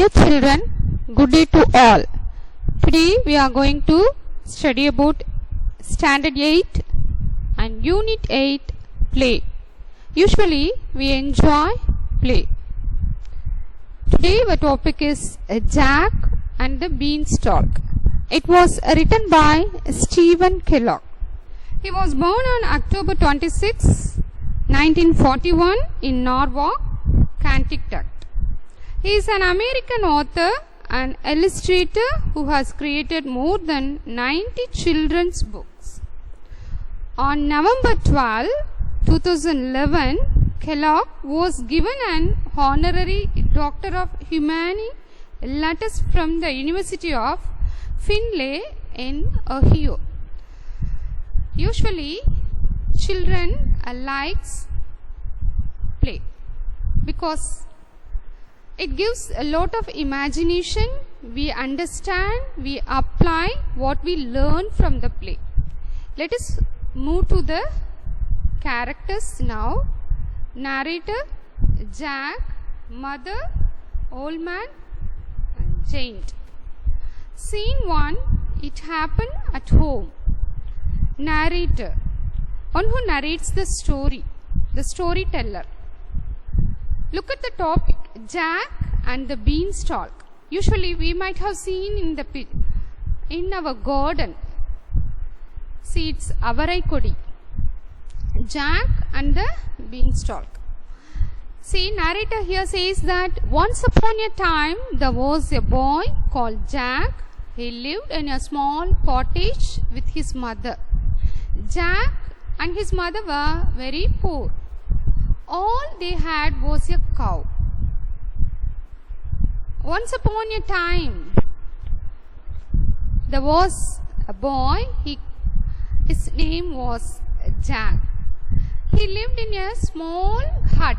Dear children, good day to all. Today we are going to study about Standard 8 and Unit 8 Play. Usually we enjoy play. Today our topic is Jack and the Beanstalk. It was written by Stephen Kellogg. He was born on October 26, 1941 in Norwalk, Connecticut. He is an American author and illustrator who has created more than 90 children's books. On November 12, 2011, Kellogg was given an honorary Doctor of Humane Letters from the University of Findlay in Ohio. Usually, children likes play because it gives a lot of imagination. We understand, we apply what we learn from the play. Let us move to the characters now. Narrator, Jack, mother, old man, and giant. Scene 1, it happened at home. Narrator, one who narrates the story, the storyteller. Look at the topic, Jack and the Beanstalk. Usually we might have seen in our garden. See, it's avarai kodi. Jack and the Beanstalk. See, narrator here says that once upon a time there was a boy called Jack. He lived in a small cottage with his mother. Jack and his mother were very poor. All they had was a cow. Once upon a time, there was a boy. His name was Jack. He lived in a small hut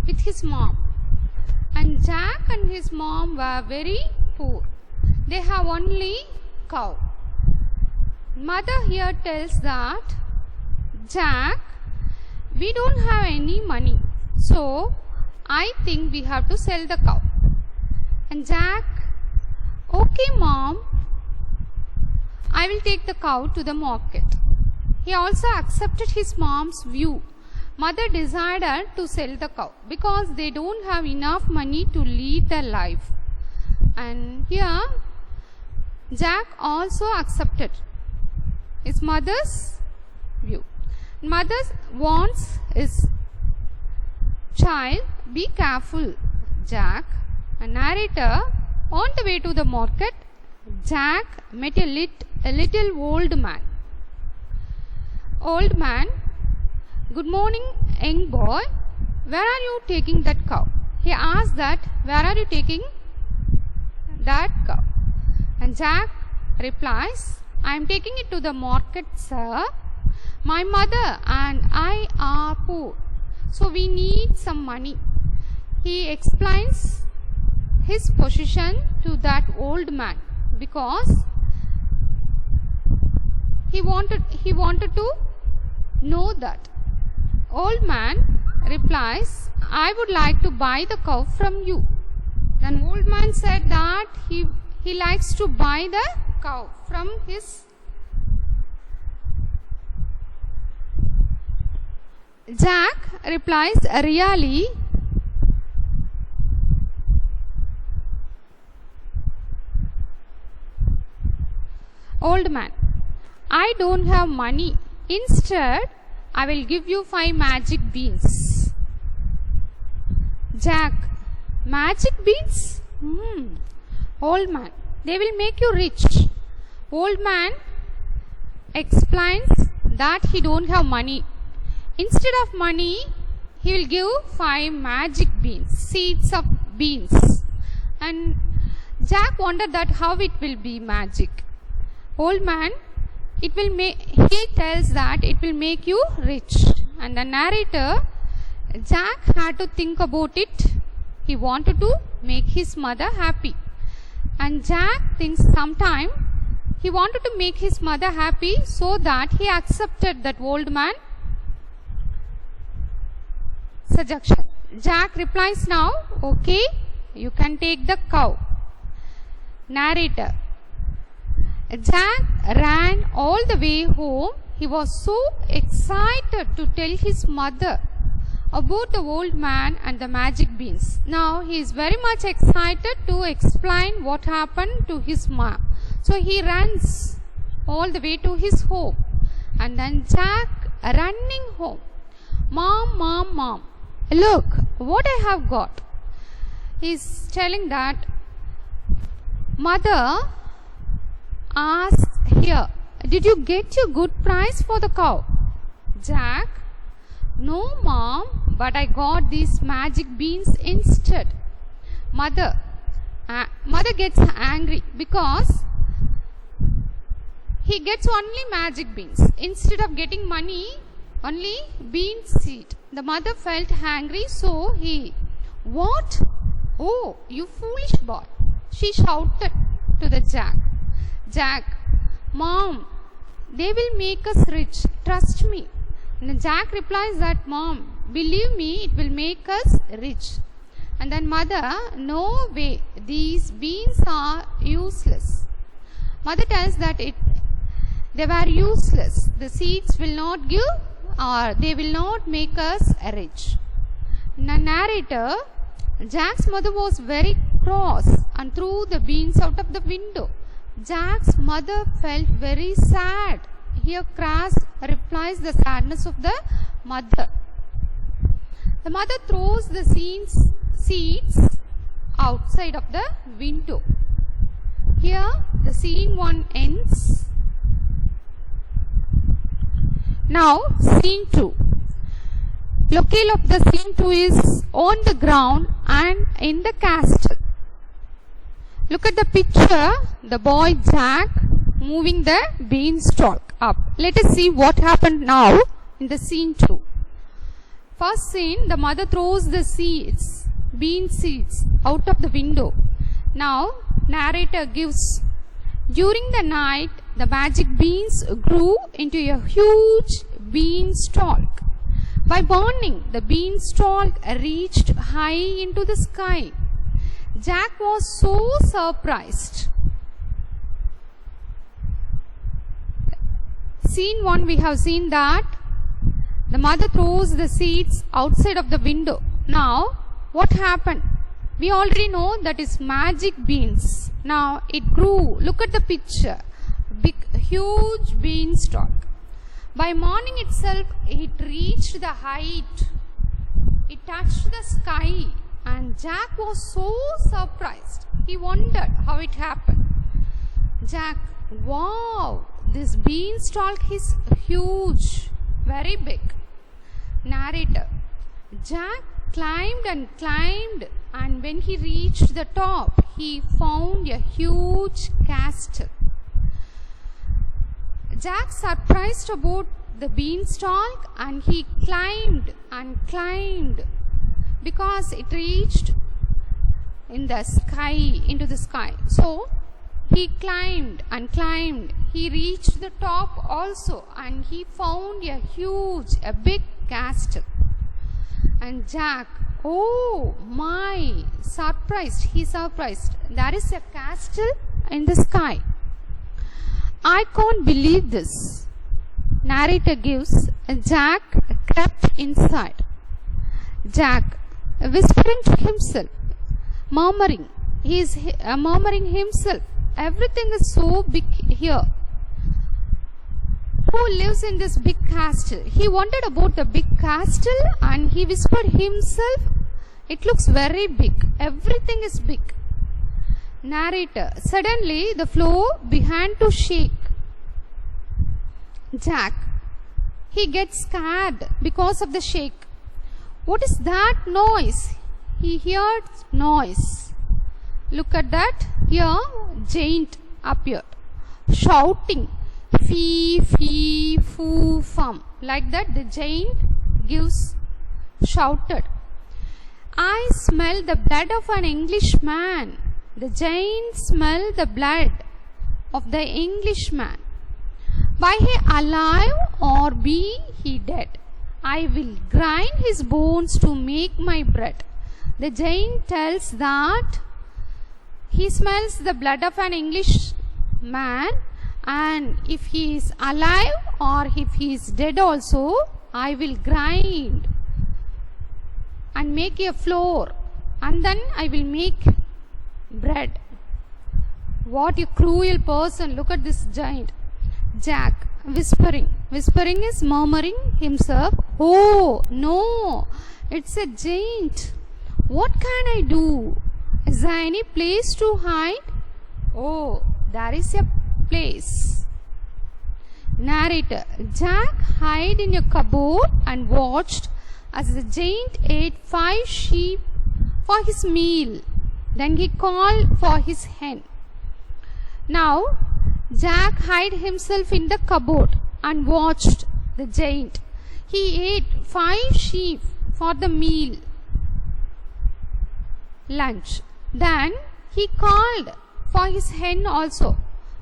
with his mom. And Jack and his mom were very poor. They have only cow. Mother here tells that, Jack, we don't have any money, so I think we have to sell the cow. And Jack, okay mom, I will take the cow to the market. He also accepted his mom's view. Mother decided to sell the cow because they don't have enough money to lead their life. And here, Jack also accepted his mother's view. Mother warns his child, be careful, Jack. A narrator, on the way to the market, Jack met a little old man. Old man, good morning, young boy. Where are you taking that cow? He asked that, where are you taking that cow? And Jack replies, I am taking it to the market, sir. My mother and I are poor, so we need some money. He explains his position to that old man because he wanted to know that. Old man replies, I would like to buy the cow from you. Then old man said that he likes to buy the cow from his Jack replies, really? Old man, I don't have money. Instead, I will give you 5 magic beans. Jack, magic beans? Old man, they will make you rich. Old man explains that he don't have money. Instead of money, he will give 5 magic beans, seeds of beans. And Jack wondered that how it will be magic. Old man, he tells that it will make you rich. And the narrator, Jack had to think about it. He wanted to make his mother happy. And Jack thinks sometime he wanted to make his mother happy, so that he accepted that old man suggestion. Jack replies now, okay, you can take the cow. Narrator. Jack ran all the way home. He was so excited to tell his mother about the old man and the magic beans. Now he is very much excited to explain what happened to his mom. So he runs all the way to his home. And then Jack running home. Mom, mom, mom, look what I have got. He is telling that mother asks here, did you get your good price for the cow? Jack, no mom, but I got these magic beans instead. Mother gets angry because he gets only magic beans. Instead of getting money, only bean seed. The mother felt angry, so he, what? Oh, you foolish boy, she shouted to the Jack. Jack, mom, they will make us rich, trust me. And Jack replies that, mom, believe me, it will make us rich. And then mother, no way, these beans are useless. Mother tells that they were useless. The seeds will not give, or they will not make us rich. The narrator, Jack's mother was very cross and threw the beans out of the window. Jack's mother felt very sad. Here crass replies the sadness of the mother. The mother throws the seeds outside of the window. Here the scene 1 ends. Now scene 2. Locale of the scene 2 is on the ground and in the castle. Look at the picture, the boy Jack moving the beanstalk up. Let us see what happened now in the scene 2. First scene, the mother throws the seeds, bean seeds, out of the window. Now narrator gives, during the night the magic beans grew into a huge beanstalk. By morning the beanstalk reached high into the sky. Jack was so surprised. Scene 1 we have seen that the mother throws the seeds outside of the window. Now what happened? We already know that is magic beans. Now it grew. Look at the picture. Big, huge beanstalk. By morning itself it reached the height. It touched the sky. And Jack was so surprised. He wondered how it happened. Jack, wow, this beanstalk is huge, very big. Narrator, Jack climbed and climbed, and when he reached the top, he found a huge castle. Jack surprised about the beanstalk, and he climbed and climbed, because it reached in the sky, into the sky. So he climbed and climbed. He reached the top also, and he found a big castle. And Jack, oh my, surprised. He surprised. There is a castle in the sky. I can't believe this. Narrator gives, Jack crept inside. Jack, whispering to himself, murmuring. He is murmuring himself. Everything is so big here. Who lives in this big castle? He wondered about the big castle and he whispered himself, it looks very big. Everything is big. Narrator, suddenly the floor began to shake. Jack, he gets scared because of the shake. What is that noise? He heard noise. Look at that. Here, giant appeared, shouting, fee, fee, foo, fum. Like that, the giant shouted. I smell the blood of an Englishman. The giant smelled the blood of the Englishman. By he alive or be he dead, I will grind his bones to make my bread. The giant tells that he smells the blood of an English man, and if he is alive or if he is dead also, I will grind and make a flour, and then I will make bread. What a cruel person. Look at this giant. Jack whispering. Whispering is murmuring himself. Oh no, it's a giant. What can I do? Is there any place to hide? Oh, there is a place. Narrator. Jack hid in a cupboard and watched as the giant ate 5 sheep for his meal. Then he called for his hen. Now Jack hid himself in the cupboard and watched the giant. He ate 5 sheep for the meal, lunch. Then he called for his hen also.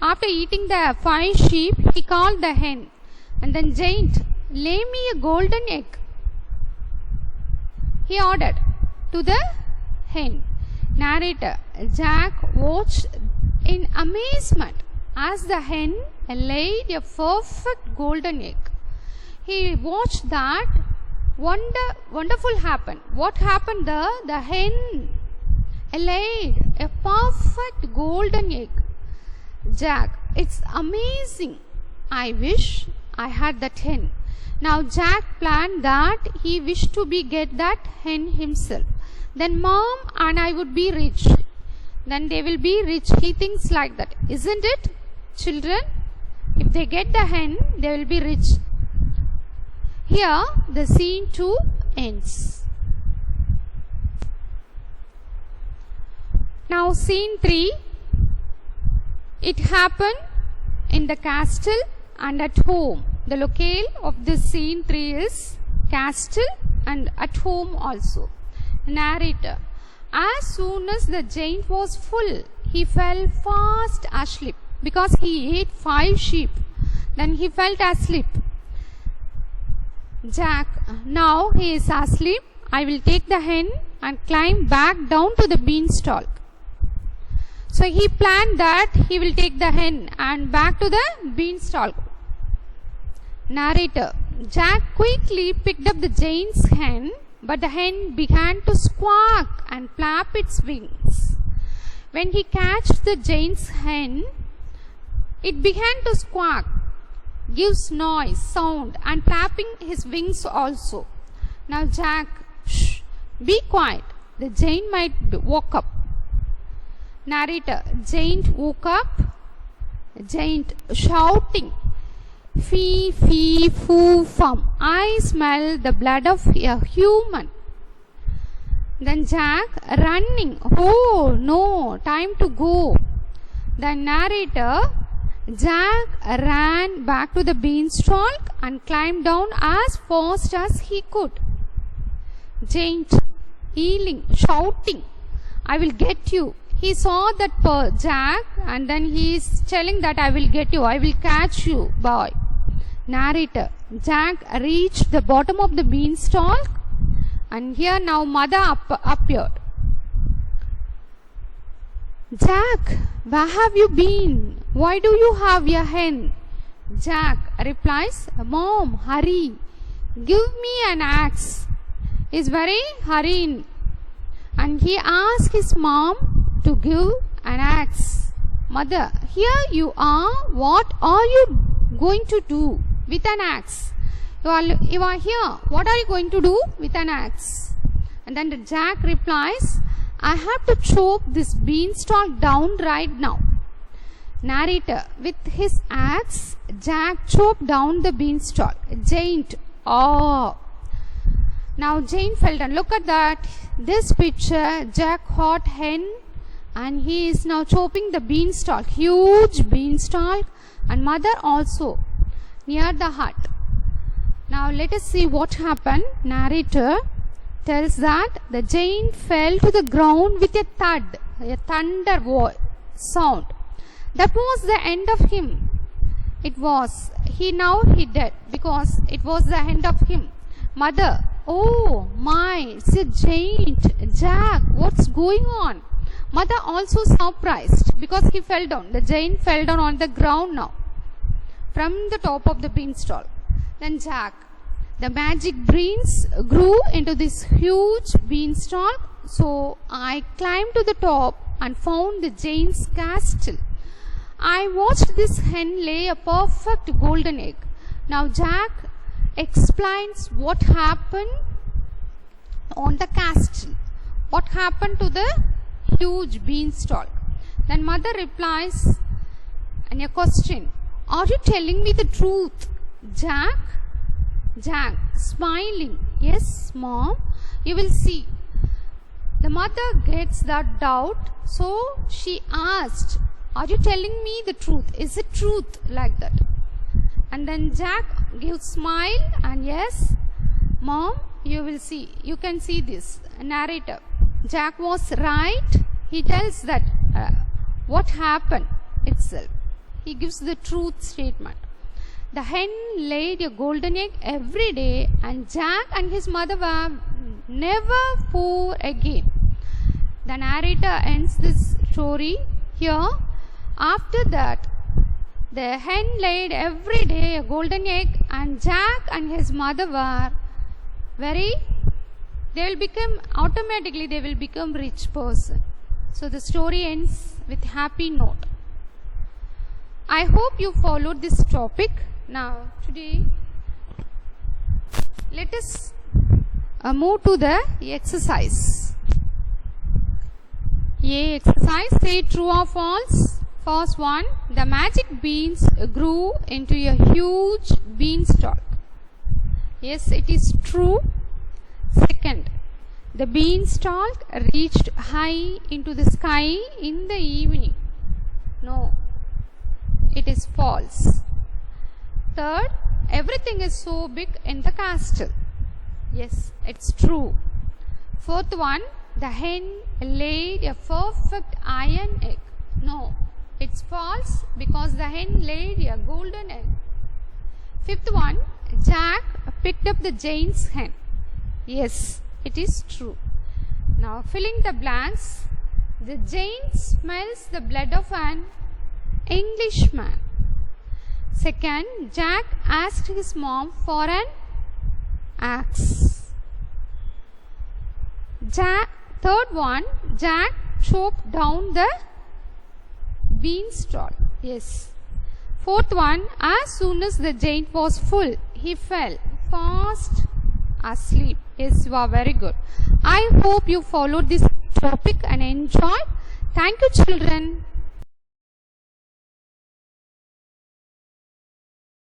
After eating the 5 sheep, he called the hen. And then giant, lay me a golden egg, he ordered to the hen. Narrator. Jack watched in amazement as the hen laid a perfect golden egg. He watched that wonderful happen. What happened there? The hen laid a perfect golden egg. Jack, it's amazing. I wish I had that hen. Now Jack planned that he wished to get that hen himself. Then mom and I would be rich. Then they will be rich. He thinks like that. Isn't it, children? If they get the hen, they will be rich. Here the scene 2 ends. Now scene 3. It happened in the castle and at home. The locale of this scene 3 is castle and at home also. Narrator. As soon as the giant was full, he fell fast asleep because he ate 5 sheep. Then he felt asleep. Jack, now he is asleep. I will take the hen and climb back down to the beanstalk. So he planned that he will take the hen and back to the beanstalk. Narrator. Jack quickly picked up the giant's hen, but the hen began to squawk and flap its wings. When he catched the giant's hen, it began to squawk, gives noise, sound, and flapping his wings also. Now Jack, shh, be quiet. The giant might woke up. Narrator. Giant woke up. Giant shouting, fee, fee, foo, fum. I smell the blood of a human. Then Jack running. Oh no, time to go. The narrator. Jack ran back to the beanstalk and climbed down as fast as he could. Giant yelling, shouting, I will get you. He saw that Jack and then he is telling that I will get you, I will catch you, boy. Narrator. Jack reached the bottom of the beanstalk and here now mother appeared. Jack, where have you been? Why do you have your hen? Jack replies, Mom, hurry. Give me an axe. He is very hurrying. And he asked his mom to give an axe. Mother, here you are. What are you going to do with an axe? You are here. What are you going to do with an axe? And then Jack replies, I have to chop this beanstalk down right now. Narrator. With his axe, Jack chopped down the beanstalk. Giant. Oh. Now Giant fell down. Look at that. This picture, Jack caught hen and he is now chopping the beanstalk. Huge beanstalk and mother also near the hut. Now let us see what happened. Narrator tells that the giant fell to the ground with a thud, a thunder sound. That was the end of him. He dead because it was the end of him. Mother, Oh my, it's a giant. Jack, what's going on? Mother also surprised because he fell down. The giant fell down on the ground now from the top of the beanstalk. Then Jack, the magic beans grew into this huge beanstalk. So I climbed to the top and found the giant's castle. I watched this hen lay a perfect golden egg. Now Jack explains what happened on the castle. What happened to the huge beanstalk? Then mother replies and a question. Are you telling me the truth, Jack? Jack smiling. Yes, mom. You will see. The mother gets that doubt. So she asked, are you telling me the truth? Is it truth like that? And then Jack gives smile and yes, mom, you will see. You can see this. Narrator. Jack was right. He tells that what happened itself. He gives the truth statement. The hen laid a golden egg every day and Jack and his mother were never poor again. The narrator ends this story here. After that, the hen laid every day a golden egg and Jack and his mother were they will become rich person. So the story ends with happy note. I hope you followed this topic. Now today let us move to the exercise. A exercise, say true or false. First one, the magic beans grew into a huge beanstalk. Yes, it is true. Second, the beanstalk reached high into the sky in the evening. No, it is false. Third, everything is so big in the castle. Yes, it's true. Fourth one, the hen laid a perfect iron egg. No, it's false because the hen laid a golden egg. Fifth one, Jack picked up the giant's hen. Yes, it is true. Now filling the blanks, the giant smells the blood of an Englishman. Second, Jack asked his mom for an axe. Third one, Jack choked down the beanstalk. Yes. Fourth one, as soon as the giant was full, he fell fast asleep. Yes, you are very good. I hope you followed this topic and enjoyed. Thank you, children.